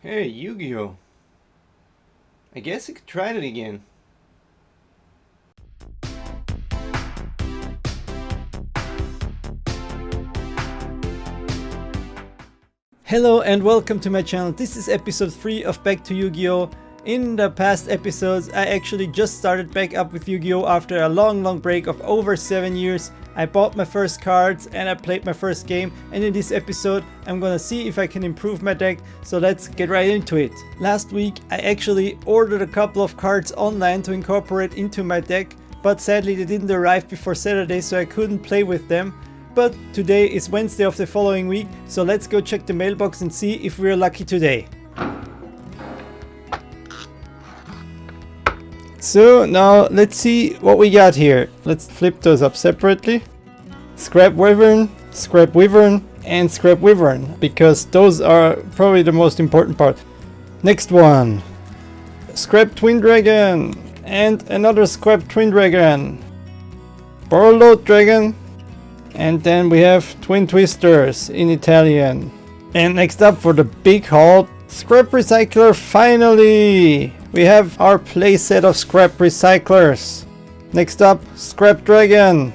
Hey, Yugioh. I guess I could try it again. Hello and welcome to my channel. This is episode 3 of Back to Yu-Gi-Oh! In the past episodes, I actually just started back up with Yu-Gi-Oh! After a long break of over 7 years. I bought my first cards and I played my first game, and in this episode I'm gonna see if I can improve my deck, so let's get right into it. Last week I actually ordered a couple of cards online to incorporate into my deck, but sadly they didn't arrive before Saturday, so I couldn't play with them. But today is Wednesday of the following week, so let's go check the mailbox and see if we're lucky today. So now let's see what we got here. Let's flip those up separately. Scrap Wyvern, and Scrap Wyvern, because those are probably the most important part. Next one. Scrap Twin Dragon and another Scrap Twin Dragon. Borrowed Dragon. And then we have Twin Twisters in Italian. And next up for the big haul, Scrap Recycler finally! We have our playset of Scrap Recyclers. Next up, Scrap Dragon.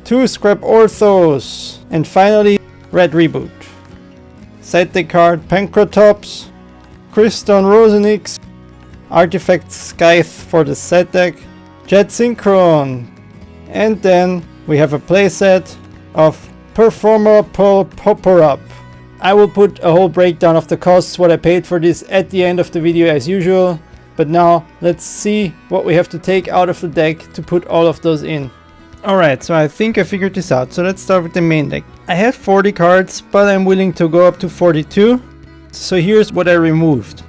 2 Scrap Orthos. And finally, Red Reboot. Side deck card, Pancratops. Cryston Rosenix. Artifact Scythe for the side deck. Jet Synchron. And then we have a playset of Performer Pull Popper Up. I will put a whole breakdown of the costs, what I paid for this, at the end of the video as usual. But now let's see what we have to take out of the deck to put all of those in. Alright, so I think I figured this out. So let's start with the main deck. I have 40 cards, but I'm willing to go up to 42. So here's what I removed.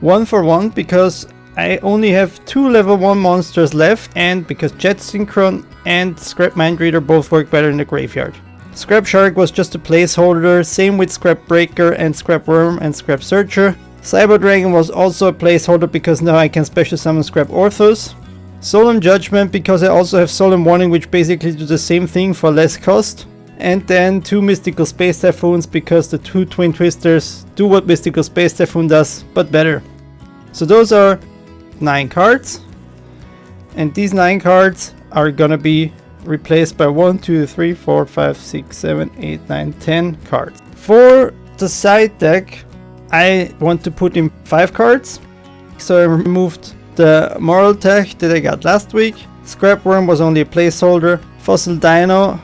1 for 1 because I only have 2 level 1 monsters left, and because Jet Synchron and Scrap Mindreader both work better in the graveyard. Scrap Shark was just a placeholder, same with Scrap Breaker and Scrap Worm and Scrap Searcher. Cyber Dragon was also a placeholder because now I can special summon Scrap Orthos. Solemn Judgment because I also have Solemn Warning, which basically do the same thing for less cost. And then 2 Mystical Space Typhoons because the 2 Twin Twisters do what Mystical Space Typhoon does, but better. So those are 9 cards. And these 9 cards are gonna be replaced by 1, 2, 3, 4, 5, 6, 7, 8, 9, 10 cards. For the side deck, I want to put in 5 cards. So I removed the Moral Tech that I got last week. Scrap Worm was only a placeholder. Fossil Dino,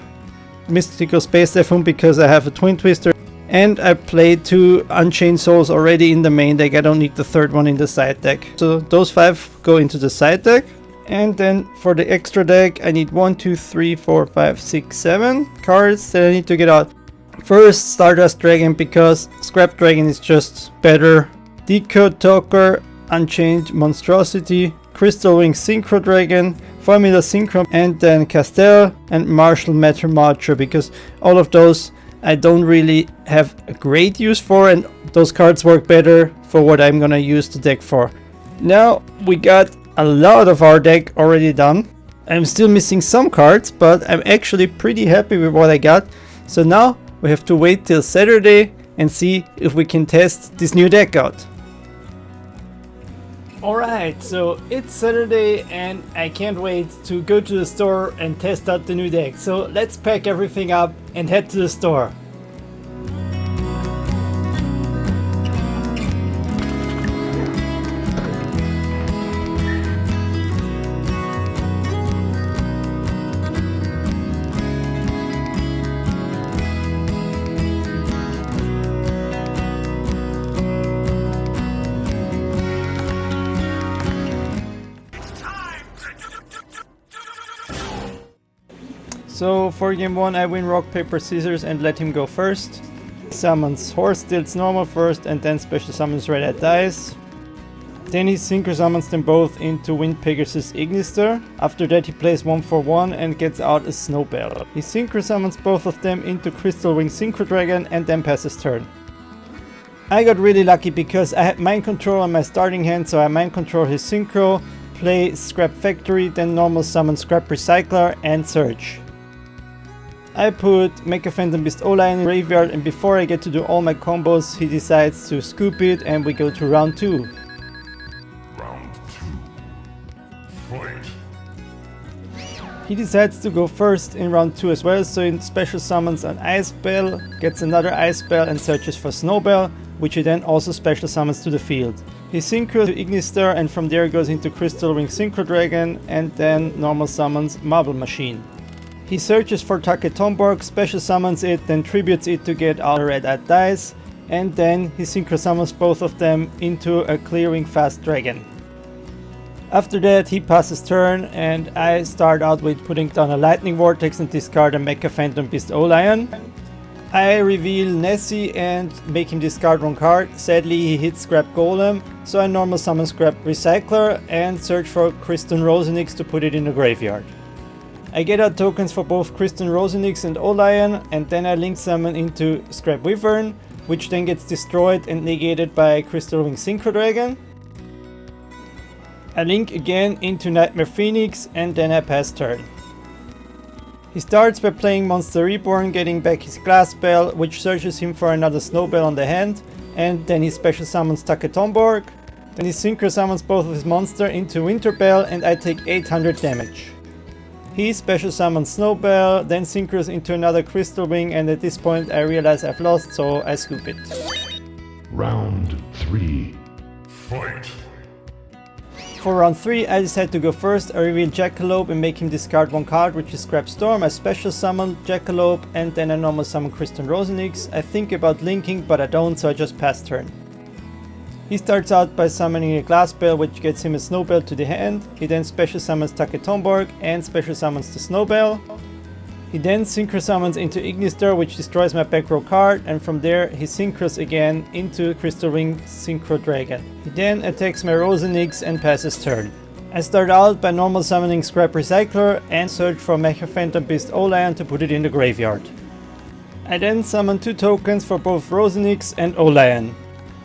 Mystical Space Typhoon because I have a Twin Twister. And I played 2 Unchained Souls already in the main deck. I don't need the third one in the side deck. So those 5 go into the side deck. And then for the extra deck, I need 1, 2, 3, 4, 5, 6, 7 cards that I need to get out. First, Stardust Dragon because Scrap Dragon is just better. Decode Talker, Unchained Monstrosity, Crystal Wing Synchro Dragon, Formula Synchro, and then Castell and Martial Metal Marcher because all of those I don't really have a great use for, and those cards work better for what I'm gonna use the deck for. Now we got a lot of our deck already done. I'm still missing some cards, but I'm actually pretty happy with what I got. So now we have to wait till Saturday and see if we can test this new deck out. Alright, so it's Saturday and I can't wait to go to the store and test out the new deck. So let's pack everything up and head to the store. So for game 1 I win rock, paper, scissors and let him go first. Summons Horse Stilts normal first and then special summons Red Hat Dice. Then he synchro summons them both into Wind Pegasus Ignister. After that he plays 1 for 1 and gets out a Snowbell. He synchro summons both of them into Crystal Wing Synchro Dragon and then passes turn. I got really lucky because I had Mind Control on my starting hand, so I Mind Control his synchro, play Scrap Factory, then normal summon Scrap Recycler and Search. I put Mecha Phantom Beast Oline in the graveyard, and before I get to do all my combos, he decides to scoop it and we go to round 2. Round 2. Fight. He decides to go first in round 2 as well, so he special summons an Ice Bell, gets another Ice Bell and searches for Snowbell, which he then also special summons to the field. He synchros to Ignister and from there goes into Crystal Ring Synchro Dragon and then normal summons Marble Machine. He searches for Take Tomborg, special summons it, then tributes it to get all the red-eyed dice, and then he synchro summons both of them into a Clearing Fast Dragon. After that he passes turn and I start out with putting down a Lightning Vortex and discard a Mecha Phantom Beast O-Lion. I reveal Nessie and make him discard one card. Sadly he hits Scrap Golem, so I normal summon Scrap Recycler and search for Kristen Rosenix to put it in the graveyard. I get out tokens for both Kristen Rosenix and O-Lion and then I link summon into Scrap Wyvern, which then gets destroyed and negated by Crystal Wing Synchro Dragon. I link again into Nightmare Phoenix and then I pass turn. He starts by playing Monster Reborn, getting back his Glass Bell, which searches him for another Snowbell on the hand, and then he special summons Take Tomborg. Then he synchro summons both of his monsters into Winter Bell and I take 800 damage. He special summons Snowbell, then synchros into another Crystal Wing, and at this point I realize I've lost, so I scoop it. Round 3. Fight. For round 3 I decide to go first. I reveal Jackalope and make him discard one card, which is Scrap Storm. I special summon Jackalope and then I normal summon Kristen Rosenix. I think about linking but I don't, so I just pass turn. He starts out by summoning a Glass Bell, which gets him a Snowbell to the hand. He then special summons Take Tomborg and special summons the Snowbell. He then synchro summons into Ignister, which destroys my back row card, and from there he synchros again into Crystal Ring Synchro Dragon. He then attacks my Rosenix and passes turn. I start out by normal summoning Scrap Recycler and search for Mecha Phantom Beast O-Lion to put it in the graveyard. I then summon 2 tokens for both Rosenix and O-Lion.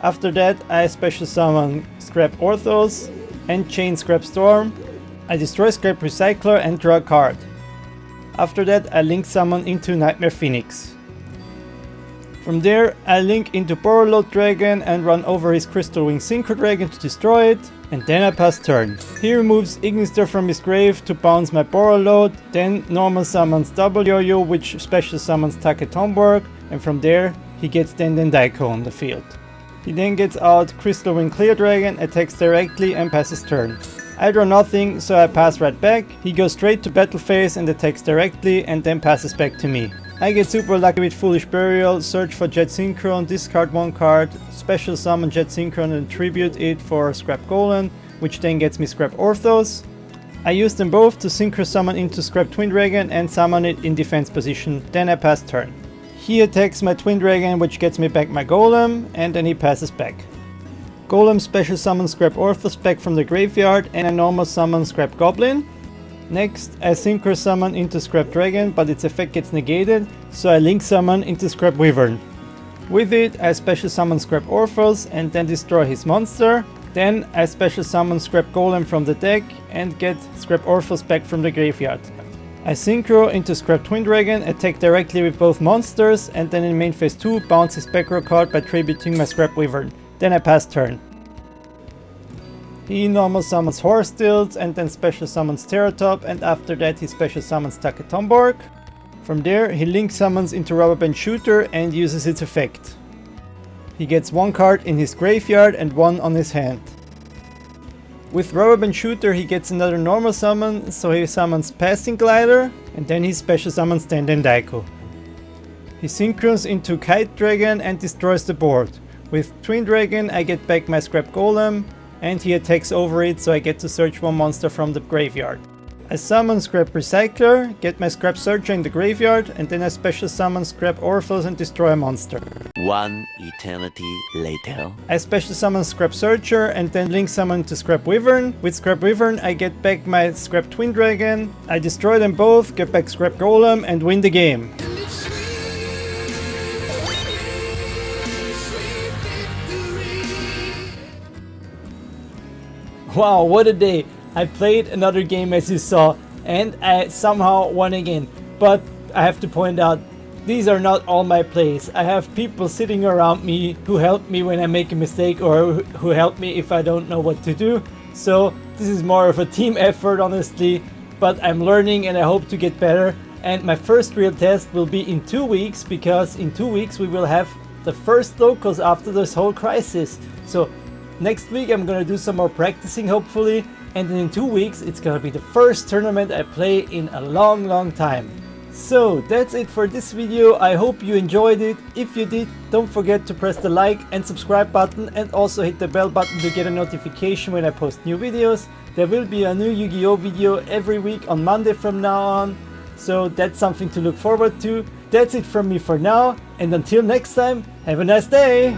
After that I special summon Scrap Orthos and chain Scrap Storm. I destroy Scrap Recycler and draw a card. After that I link summon into Nightmare Phoenix. From there I link into Borreload Dragon and run over his Crystal Wing Synchro Dragon to destroy it, and then I pass turn. He removes Ignister from his grave to bounce my Borreload, then normal summons Yugioh, which special summons Take Tomborg, and from there he gets Den Daiko on the field. He then gets out Crystal Wing Clear Dragon, attacks directly and passes turn. I draw nothing, so I pass right back. He goes straight to battle phase and attacks directly and then passes back to me. I get super lucky with Foolish Burial, search for Jet Synchron, discard one card, special summon Jet Synchron and tribute it for Scrap Golem, which then gets me Scrap Orthos. I use them both to synchro summon into Scrap Twin Dragon and summon it in defense position, then I pass turn. He attacks my Twin Dragon, which gets me back my Golem, and then he passes back. Golem special summons Scrap Orthos back from the graveyard and I normal summon Scrap Goblin. Next I synchro summon into Scrap Dragon, but its effect gets negated, so I link summon into Scrap Wyvern. With it I special summon Scrap Orthos and then destroy his monster. Then I special summon Scrap Golem from the deck and get Scrap Orthos back from the graveyard. I synchro into Scrap Twin Dragon, attack directly with both monsters, and then in main phase 2 bounce his back row card by tributing my Scrap Wyvern. Then I pass turn. He normal summons Horstilt and then special summons Terratop, and after that he special summons Take Tomborg. From there he link summons into Rubber Band Shooter and uses its effect. He gets one card in his graveyard and one on his hand. With Rubber Band Shooter he gets another normal summon, so he summons Passing Glider and then he special summons Den Daiko. He synchros into Kite Dragon and destroys the board. With Twin Dragon I get back my Scrap Golem and he attacks over it, so I get to search one monster from the graveyard. I summon Scrap Recycler, get my Scrap Searcher in the graveyard, and then I special summon Scrap Orthos and destroy a monster. One eternity later. I special summon Scrap Searcher and then link summon to Scrap Wyvern. With Scrap Wyvern I get back my Scrap Twin Dragon, I destroy them both, get back Scrap Golem and win the game. Wow, what a day! I played another game as you saw and I somehow won again. But I have to point out, these are not all my plays. I have people sitting around me who help me when I make a mistake or who help me if I don't know what to do. So this is more of a team effort, honestly, but I'm learning and I hope to get better. And my first real test will be in 2 weeks, because in 2 weeks we will have the first locals after this whole crisis. So next week I'm gonna do some more practicing, hopefully, and then in 2 weeks it's gonna be the first tournament I play in a long time. So that's it for this video. I hope you enjoyed it. If you did, don't forget to press the like and subscribe button, and also hit the bell button to get a notification when I post new videos. There will be a new Yu-Gi-Oh video every week on Monday from now on, so that's something to look forward to. That's it from me for now, and until next time, have a nice day!